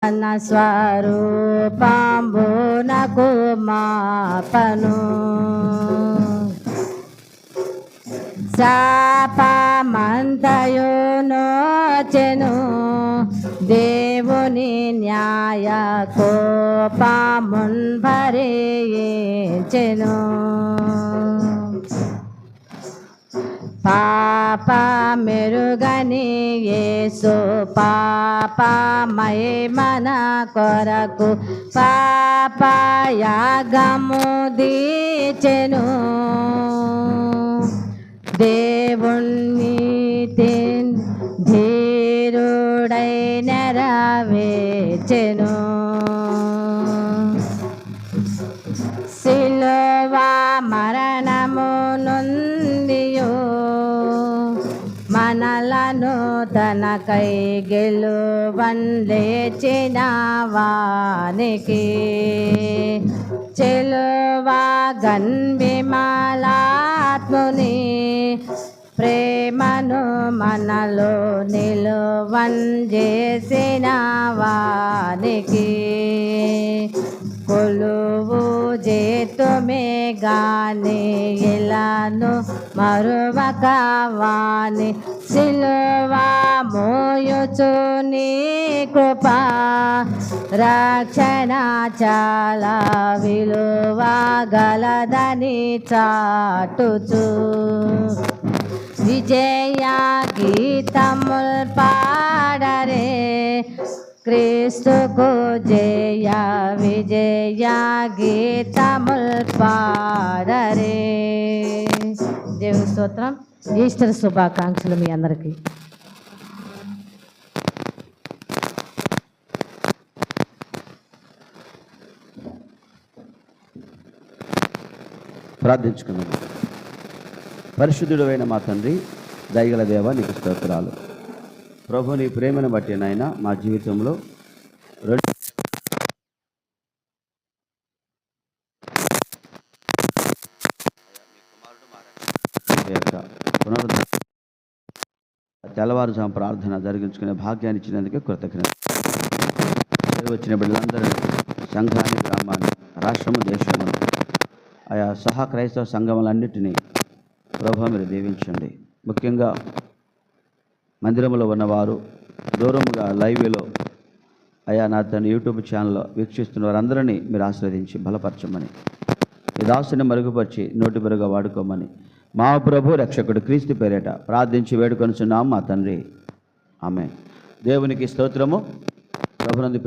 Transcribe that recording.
తన స్వరూపంబునకు మాపను శాపమంతయు నోచెను దేవుని న్యాయ కోపమున్ భరించెను పాప మెరుగని యేసు పాపమై మన కొరకు పాపయాగము దీచెను దేవుణ్ణి ధీరుడై నెరవేర్చెను సిలువ మరణము నొందియు మనలను తనకై గెలువన్ లేచిన వానికి చెలువా గన్విమలాత్ముని ప్రేమను మనలో నిలువన్ చేసిన వానికి కొలువు చేతుమే గాని ఎలాను మరువక వాని సిలువా మోయుచు నీ కృపా రక్షణ చాలా విలువ గలదని చాటుచు విజయ గీతముల్ పాడరే క్రీస్తుకు జయ విజయ గీతముల్ పాడరే. దేవుని స్తోత్రం. ఈస్టర్ శుభాకాంక్షలు మీ అందరికీ. ప్రార్థించుకుందాం. పరిశుద్ధుడైన మా తండ్రి, దయగల దేవ, నీకు స్తోత్రాలు ప్రభు. నీ ప్రేమను బట్టి నాయన మా జీవితంలో తెల్లవారుజాము ప్రార్థన జరిగించుకునే భాగ్యాన్ని ఇచ్చినందుకే కృతజ్ఞత. వచ్చిన బిడ్డలందరూ సంఘాన్ని, గ్రామాన్ని, రాష్ట్రము, దేశమును, ఆయా సహా క్రైస్తవ సంఘములన్నిటినీ ప్రభు మీరు దీవించండి. ముఖ్యంగా మందిరంలో ఉన్నవారు, దూరముగా లైవ్లో అయా నా తన యూట్యూబ్ ఛానల్లో వీక్షిస్తున్న వారందరినీ మీరు ఆశీర్వదించి బలపరచమని, ఈ దాసుని మరుగుపరిచి నోటి బరుగా వాడుకోమని మా ప్రభు రక్షకుడు క్రీస్తు పేరిట ప్రార్థించి వేడుకొనుచున్నాం మా తండ్రి. ఆమేన్. దేవునికి స్తోత్రము. ప్రభునందు